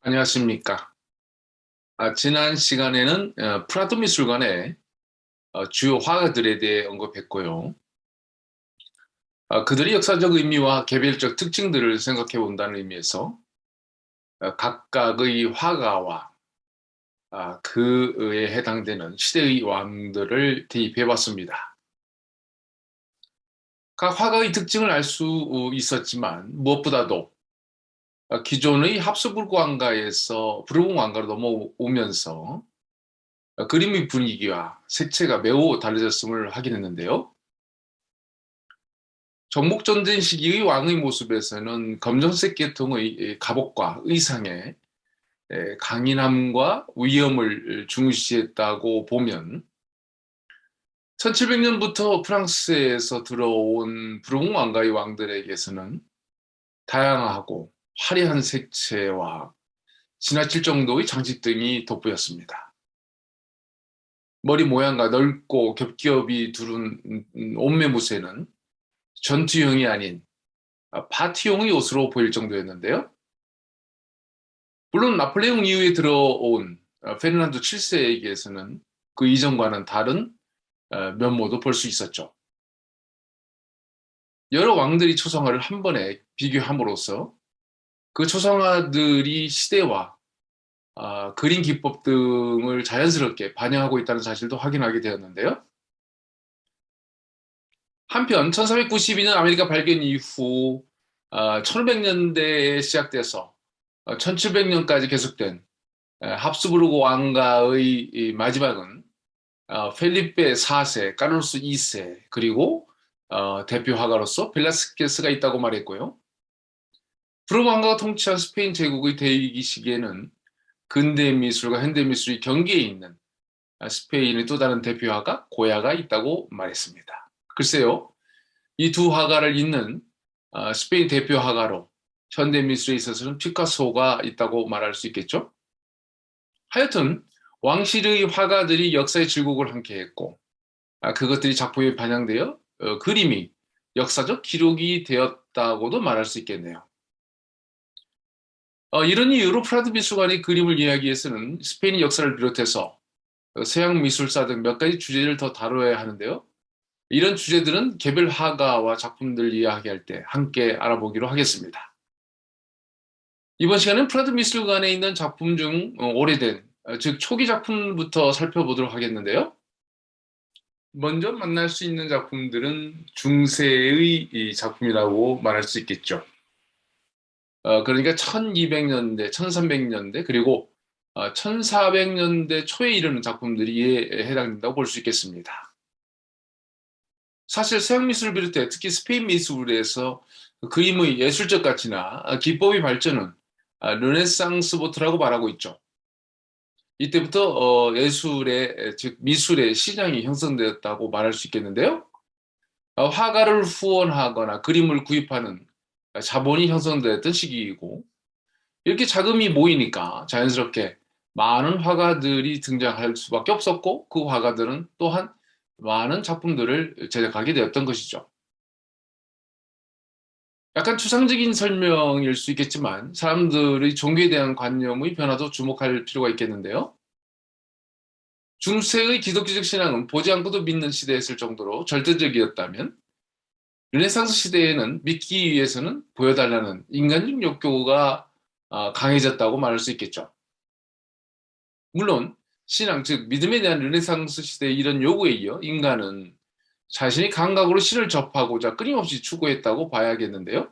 안녕하십니까. 지난 시간에는 프라도 미술관의 주요 화가들에 대해 언급했고요. 그들의 역사적 의미와 개별적 특징들을 생각해 본다는 의미에서 각각의 화가와 그에 해당되는 시대의 왕들을 대입해 봤습니다. 각 화가의 특징을 알 수 있었지만 무엇보다도 기존의 합스부르크 왕가에서 부르봉 왕가로 넘어오면서 그림의 분위기와 색채가 매우 달라졌음을 확인했는데요. 정복전쟁 시기의 왕의 모습에서는 검정색 계통의 갑옷과 의상에 강인함과 위엄을 중시했다고 보면 1700년부터 프랑스에서 들어온 부르봉 왕가의 왕들에게서는 다양하고 화려한 색채와 지나칠 정도의 장식 등이 돋보였습니다. 머리 모양과 넓고 겹겹이 두른 옷매무새는 전투용이 아닌 파티용의 옷으로 보일 정도였는데요. 물론 나폴레옹 이후에 들어온 페르난도 7세에게서는 그 이전과는 다른 면모도 볼 수 있었죠. 여러 왕들이 초상화를 한 번에 비교함으로써 그 초상화들이 시대와 그림 기법 등을 자연스럽게 반영하고 있다는 사실도 확인하게 되었는데요. 한편 1492년 아메리카 발견 이후 1500년대에 시작돼서 1700년까지 계속된 합스부르크 왕가의 이 마지막은 펠리페 4세, 카를로스 2세, 그리고 대표 화가로서 벨라스케스가 있다고 말했고요. 프로 왕가가 통치한 스페인 제국의 대위기 시기에는 근대 미술과 현대 미술이 경계에 있는 스페인의 또 다른 대표 화가 고야가 있다고 말했습니다. 글쎄요, 이 두 화가를 잇는 스페인 대표 화가로 현대 미술에 있어서는 피카소가 있다고 말할 수 있겠죠. 하여튼 왕실의 화가들이 역사의 질곡을 함께했고 그것들이 작품에 반영되어 그림이 역사적 기록이 되었다고도 말할 수 있겠네요. 이런 이유로 프라드 미술관이 그림을 이야기해서는 스페인 역사를 비롯해서 서양 미술사 등 몇 가지 주제를 더 다뤄야 하는데요. 이런 주제들은 개별 화가와 작품들 이야기할 때 함께 알아보기로 하겠습니다. 이번 시간은 프라드 미술관에 있는 작품 중 오래된, 즉 초기 작품부터 살펴보도록 하겠는데요. 먼저 만날 수 있는 작품들은 중세의 이 작품이라고 말할 수 있겠죠. 그러니까 1200년대, 1300년대, 그리고 1400년대 초에 이르는 작품들이 이에 해당된다고 볼 수 있겠습니다. 사실 서양 미술을 비롯해 특히 스페인 미술에서 그림의 예술적 가치나 기법의 발전은 르네상스부터라고 말하고 있죠. 이때부터 예술의, 즉 미술의 시장이 형성되었다고 말할 수 있겠는데요. 화가를 후원하거나 그림을 구입하는 자본이 형성되었던 시기이고 이렇게 자금이 모이니까 자연스럽게 많은 화가들이 등장할 수밖에 없었고 그 화가들은 또한 많은 작품들을 제작하게 되었던 것이죠. 약간 추상적인 설명일 수 있겠지만 사람들의 종교에 대한 관념의 변화도 주목할 필요가 있겠는데요. 중세의 기독교적 신앙은 보지 않고도 믿는 시대였을 정도로 절대적이었다면 르네상스 시대에는 믿기 위해서는 보여달라는 인간적 욕구가 강해졌다고 말할 수 있겠죠. 물론 신앙, 즉 믿음에 대한 르네상스 시대의 이런 요구에 이어 인간은 자신의 감각으로 신을 접하고자 끊임없이 추구했다고 봐야겠는데요.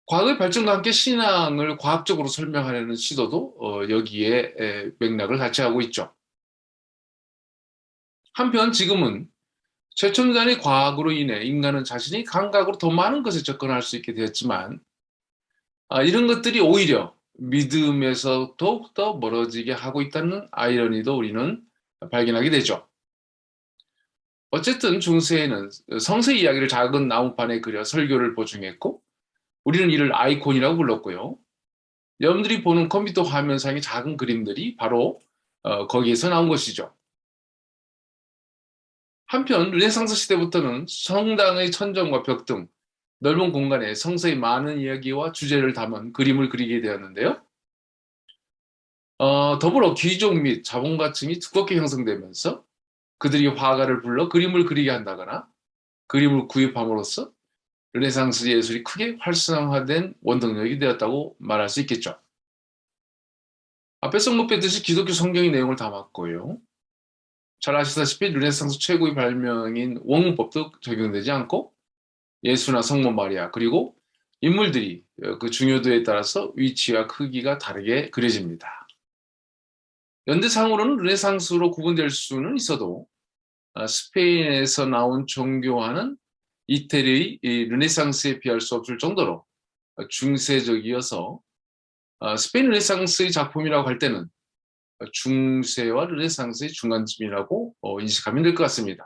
과학의 발전과 함께 신앙을 과학적으로 설명하려는 시도도 여기에 맥락을 같이 하고 있죠. 한편 지금은 최첨단의 과학으로 인해 인간은 자신의 감각으로 더 많은 것에 접근할 수 있게 되었지만 이런 것들이 오히려 믿음에서 더욱더 멀어지게 하고 있다는 아이러니도 우리는 발견하게 되죠. 어쨌든 중세에는 성서 이야기를 작은 나무판에 그려 설교를 보충했고 우리는 이를 아이콘이라고 불렀고요. 여러분들이 보는 컴퓨터 화면상의 작은 그림들이 바로 거기에서 나온 것이죠. 한편 르네상스 시대부터는 성당의 천정과 벽 등 넓은 공간에 성서의 많은 이야기와 주제를 담은 그림을 그리게 되었는데요. 더불어 귀족 및 자본가층이 두껍게 형성되면서 그들이 화가를 불러 그림을 그리게 한다거나 그림을 구입함으로써 르네상스 예술이 크게 활성화된 원동력이 되었다고 말할 수 있겠죠. 앞에서 언급했듯이 기독교 성경의 내용을 담았고요. 잘 아시다시피 르네상스 최고의 발명인 원문법도 적용되지 않고 예수나 성모 마리아 그리고 인물들이 그 중요도에 따라서 위치와 크기가 다르게 그려집니다. 연대상으로는 르네상스로 구분될 수는 있어도 스페인에서 나온 종교화는 이태리의 르네상스에 비할 수 없을 정도로 중세적이어서 스페인 르네상스의 작품이라고 할 때는 중세와 르네상스의 중간쯤이라고 인식하면 될 것 같습니다.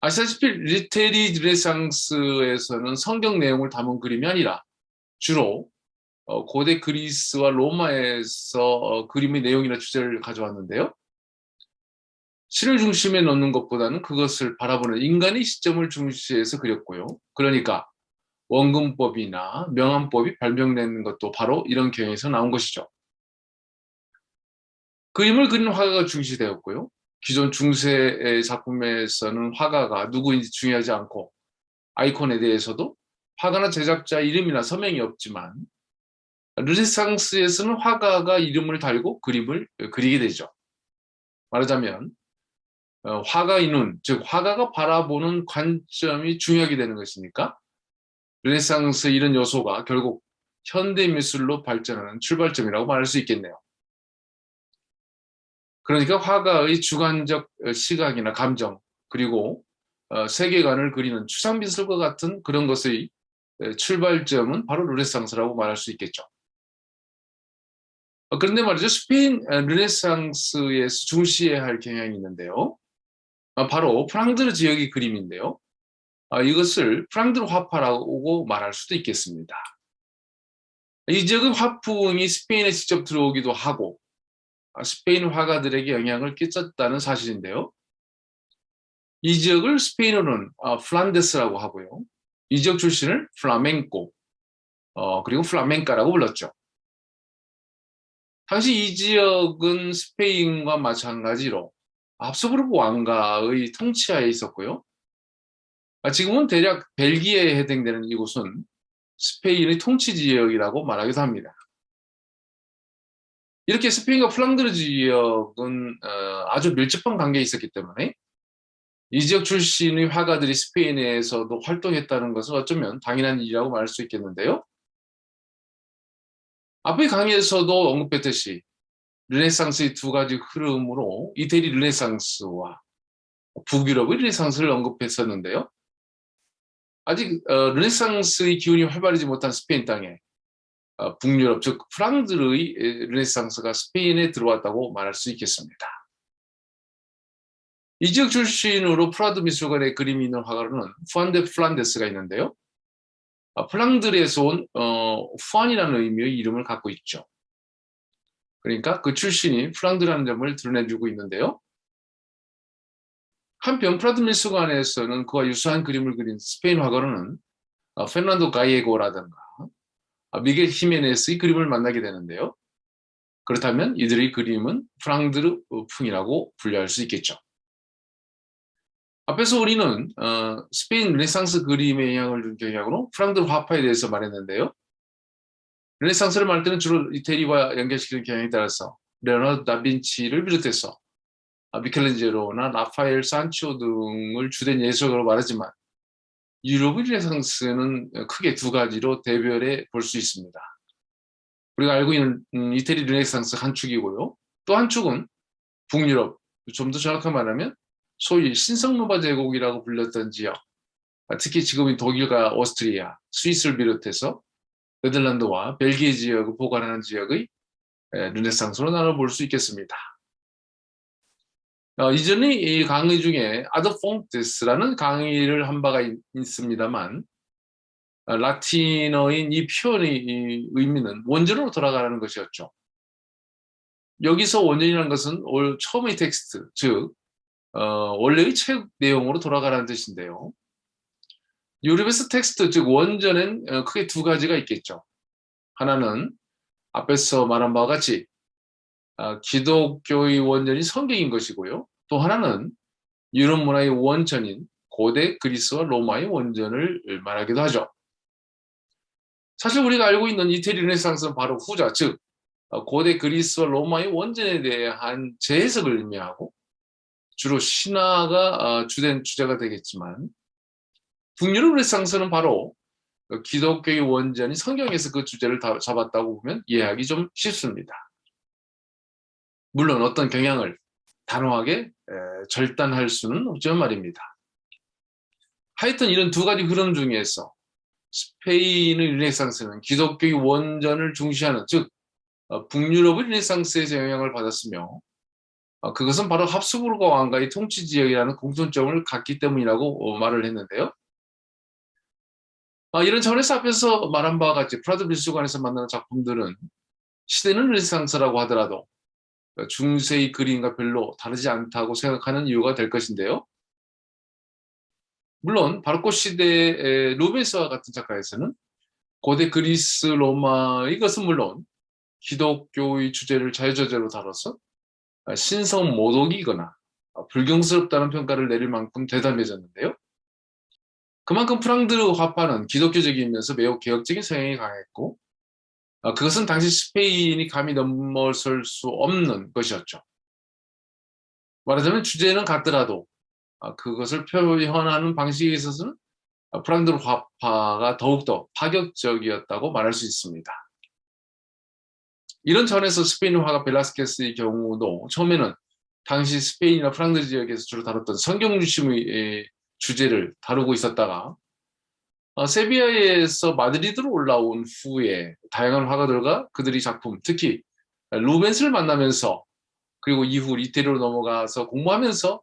아시다시피 이태리 르네상스에서는 성경 내용을 담은 그림이 아니라 주로 고대 그리스와 로마에서 그림의 내용이나 주제를 가져왔는데요. 신을 중심에 놓는 것보다는 그것을 바라보는 인간의 시점을 중시해서 그렸고요. 그러니까 원근법이나 명암법이 발명된 것도 바로 이런 경향에서 나온 것이죠. 그림을 그리는 화가가 중시되었고요. 기존 중세의 작품에서는 화가가 누구인지 중요하지 않고 아이콘에 대해서도 화가나 제작자 이름이나 서명이 없지만 르네상스에서는 화가가 이름을 달고 그림을 그리게 되죠. 말하자면 화가의 눈, 즉 화가가 바라보는 관점이 중요하게 되는 것이니까 르네상스 이런 요소가 결국 현대 미술로 발전하는 출발점이라고 말할 수 있겠네요. 그러니까 화가의 주관적 시각이나 감정 그리고 세계관을 그리는 추상 미술과 같은 그런 것의 출발점은 바로 르네상스라고 말할 수 있겠죠. 그런데 말이죠. 스페인 르네상스에서 중시해야 할 경향이 있는데요. 바로 프랑드르 지역의 그림인데요. 이것을 프랑드르 화파라고 말할 수도 있겠습니다. 이 지역의 화풍이 스페인에 직접 들어오기도 하고 스페인 화가들에게 영향을 끼쳤다는 사실인데요. 이 지역을 스페인어로는 플란데스라고 하고요. 이 지역 출신을 플라멩코 그리고 플라멩카라고 불렀죠. 당시 이 지역은 스페인과 마찬가지로 합스부르크 왕가의 통치하에 있었고요. 지금은 대략 벨기에에 해당되는 이곳은 스페인의 통치 지역이라고 말하기도 합니다. 이렇게 스페인과 플랑드르 지역은 아주 밀접한 관계에 있었기 때문에 이 지역 출신의 화가들이 스페인에서도 활동했다는 것은 어쩌면 당연한 일이라고 말할 수 있겠는데요. 앞의 강의에서도 언급했듯이 르네상스의 두 가지 흐름으로 이태리 르네상스와 북유럽의 르네상스를 언급했었는데요. 아직 르네상스의 기운이 활발하지 못한 스페인 땅에 북유럽, 즉 프랑드르의 르네상스가 스페인에 들어왔다고 말할 수 있겠습니다. 이 지역 출신으로 프라드 미술관에 그림이 있는 화가로는 후안 데 플란데스가 있는데요. 플랑드르에서 온 후안이라는 의미의 이름을 갖고 있죠. 그러니까 그 출신이 플랑드라는 점을 드러내주고 있는데요. 한편 프라드 미술관에서는 그와 유사한 그림을 그린 스페인 화가로는 페르난도 가이에고라든가 미겔 히메네스의 그림을 만나게 되는데요. 그렇다면 이들의 그림은 프랑드르 풍이라고 분류할 수 있겠죠. 앞에서 우리는 스페인 르네상스 그림에 영향을 준 경향으로 프랑드르 화파에 대해서 말했는데요. 르네상스를 말할 때는 주로 이태리와 연결시키는 경향에 따라서 레오나르도 다빈치를 비롯해서 미켈란젤로나 라파엘 산치오 등을 주된 예술가로 말하지만 유럽의 르네상스는 크게 두 가지로 대별해 볼 수 있습니다. 우리가 알고 있는 이태리 르네상스 한 축이고요. 또 한 축은 북유럽, 좀 더 정확하게 말하면 소위 신성노바 제국이라고 불렸던 지역, 특히 지금의 독일과 오스트리아, 스위스를 비롯해서 네덜란드와 벨기에 지역을 보관하는 지역의 르네상스로 나눠볼 수 있겠습니다. 이전에 이 강의 중에 아더 폰테스라는 강의를 한 바가 있습니다만 라틴어인 이 표현의 의미는 원전으로 돌아가라는 것이었죠. 여기서 원전이라는 것은 처음의 텍스트, 즉 원래의 책 내용으로 돌아가라는 뜻인데요. 유럽에서 텍스트, 즉 원전엔 크게 두 가지가 있겠죠. 하나는 앞에서 말한 바와 같이 기독교의 원전이 성경인 것이고요. 또 하나는 유럽 문화의 원천인 고대 그리스와 로마의 원전을 말하기도 하죠. 사실 우리가 알고 있는 이태리 르네상스는 바로 후자, 즉 고대 그리스와 로마의 원전에 대한 재해석을 의미하고 주로 신화가 주된 주제가 되겠지만 북유럽 르네상스는 바로 기독교의 원전이 성경에서 그 주제를 잡았다고 보면 이해하기 좀 쉽습니다. 물론 어떤 경향을 단호하게 절단할 수는 없지만 말입니다. 하여튼 이런 두 가지 흐름 중에서 스페인의 르네상스는 기독교의 원전을 중시하는, 즉 북유럽의 르네상스에서 영향을 받았으며 그것은 바로 합스부르크 왕가의 통치 지역이라는 공통점을 갖기 때문이라고 말을 했는데요. 이런 차원에서 앞에서 말한 바와 같이 프라도 미술관에서 만나는 작품들은 시대는 르네상스라고 하더라도 중세의 그림과 별로 다르지 않다고 생각하는 이유가 될 것인데요. 물론 바로크 시대의 루벤스와 같은 작가에서는 고대 그리스 로마의 것은 물론 기독교의 주제를 자유저제로 다뤄서 신성 모독이거나 불경스럽다는 평가를 내릴 만큼 대담해졌는데요. 그만큼 프랑드르 화파는 기독교적이면서 매우 개혁적인 성향이 강했고 그것은 당시 스페인이 감히 넘어설 수 없는 것이었죠. 말하자면 주제는 같더라도 그것을 표현하는 방식에 있어서는 프랑드르 화파가 더욱더 파격적이었다고 말할 수 있습니다. 이런 차원에서 스페인 화가 벨라스케스의 경우도 처음에는 당시 스페인이나 프랑스 지역에서 주로 다뤘던 성경 중심의 주제를 다루고 있었다가 세비야에서 마드리드로 올라온 후에 다양한 화가들과 그들의 작품, 특히 루벤스를 만나면서 그리고 이후 이태리로 넘어가서 공부하면서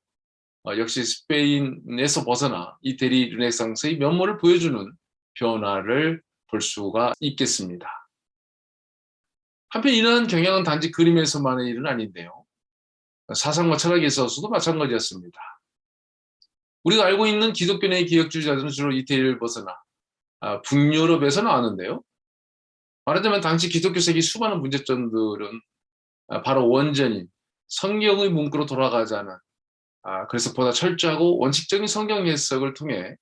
역시 스페인에서 벗어나 이태리 르네상스의 면모를 보여주는 변화를 볼 수가 있겠습니다. 한편 이러한 경향은 단지 그림에서만의 일은 아닌데요. 사상과 철학에 있어서도 마찬가지였습니다. 우리가 알고 있는 기독교 내의 기억주의자들은 주로 이태리를 벗어나 북유럽에서 나왔는데요. 말하자면 당시 기독교색의 수많은 문제점들은 바로 원전인 성경의 문구로 돌아가자는 그래서 보다 철저하고 원칙적인 성경 해석을 통해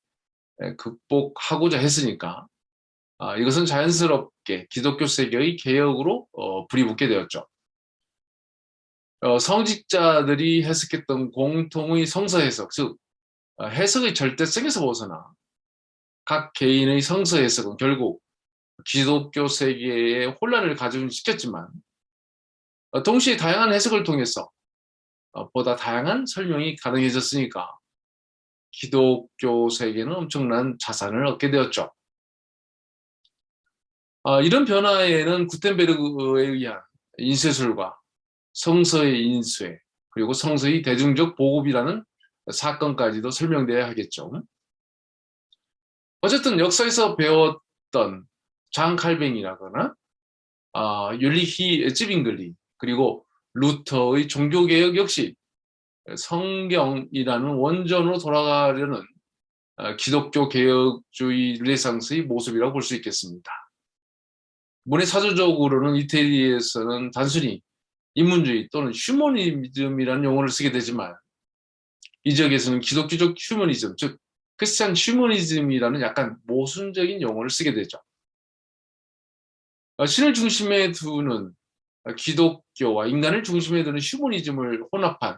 극복하고자 했으니까 이것은 자연스럽게 기독교 세계의 개혁으로 불이 붙게 되었죠. 성직자들이 해석했던 공통의 성서 해석, 즉 해석의 절대성에서 벗어나 각 개인의 성서 해석은 결국 기독교 세계에 혼란을 가중시켰지만 동시에 다양한 해석을 통해서 보다 다양한 설명이 가능해졌으니까 기독교 세계는 엄청난 자산을 얻게 되었죠. 이런 변화에는 구텐베르그에 의한 인쇄술과 성서의 인쇄, 그리고 성서의 대중적 보급이라는 사건까지도 설명되어야 하겠죠. 어쨌든 역사에서 배웠던 장 칼뱅이라거나 율리히 찌빙글리, 그리고 루터의 종교개혁 역시 성경이라는 원전으로 돌아가려는 기독교 개혁주의 르네상스의 모습이라고 볼 수 있겠습니다. 문의 사조적으로는 이태리에서는 단순히 인문주의 또는 휴머니즘이라는 용어를 쓰게 되지만 이 지역에서는 기독교적 휴머니즘, 즉 크리스찬 휴머니즘이라는 약간 모순적인 용어를 쓰게 되죠. 신을 중심에 두는 기독교와 인간을 중심에 두는 휴머니즘을 혼합한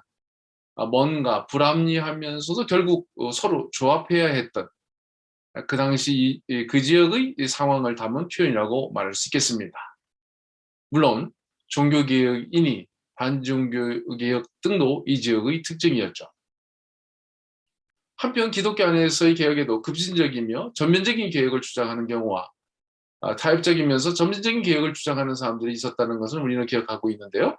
뭔가 불합리하면서도 결국 서로 조합해야 했던 그 당시 그 지역의 상황을 담은 표현이라고 말할 수 있겠습니다. 물론 종교개혁이니 반종교개혁 등도 이 지역의 특징이었죠. 한편 기독교 안에서의 개혁에도 급진적이며 전면적인 개혁을 주장하는 경우와 타협적이면서 점진적인 개혁을 주장하는 사람들이 있었다는 것을 우리는 기억하고 있는데요.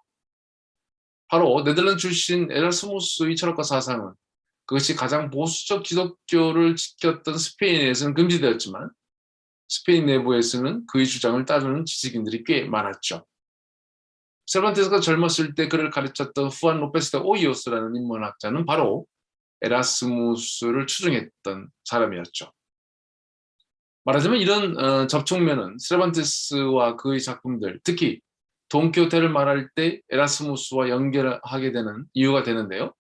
바로 네덜란드 출신 에라스무스의 철학과 사상은 그것이 가장 보수적 기독교를 지켰던 스페인에서는 금지되었지만 스페인 내부에서는 그의 주장을 따르는 지식인들이 꽤 많았죠. 세르반테스가 젊었을 때 그를 가르쳤던 후안 로페스 데 오이오스라는 인문학자는 바로 에라스무스를 추종했던 사람이었죠. 말하자면 이런 접촉면은 세르반테스와 그의 작품들, 특히 돈키호테를 말할 때 에라스무스와 연결하게 되는 이유가 되는데요.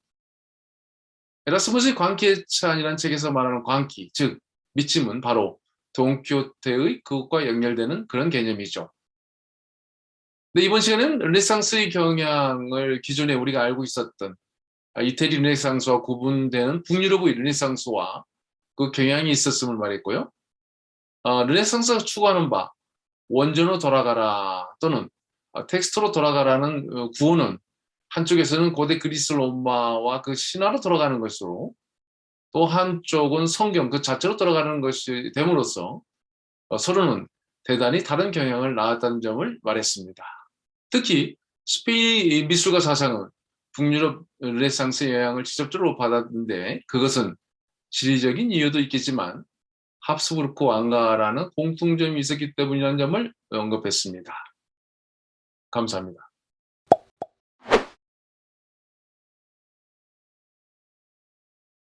에라스무스의 광기의 찬이라는 책에서 말하는 광기, 즉 믿음은 바로 돈키호테의 그것과 연결되는 그런 개념이죠. 근데 이번 시간에는 르네상스의 경향을 기존에 우리가 알고 있었던 이태리 르네상스와 구분되는 북유럽의 르네상스와 그 경향이 있었음을 말했고요. 르네상스가 추구하는 바 원전으로 돌아가라 또는 텍스트로 돌아가라는 구호는 한쪽에서는 고대 그리스 로마와 그 신화로 돌아가는 것으로 또 한쪽은 성경 그 자체로 돌아가는 것이 됨으로써 서로는 대단히 다른 경향을 낳았다는 점을 말했습니다. 특히 스페인 미술가 사상은 북유럽 르네상스의 영향을 직접적으로 받았는데 그것은 지리적인 이유도 있겠지만 합스부르크 왕가라는 공통점이 있었기 때문이라는 점을 언급했습니다. 감사합니다.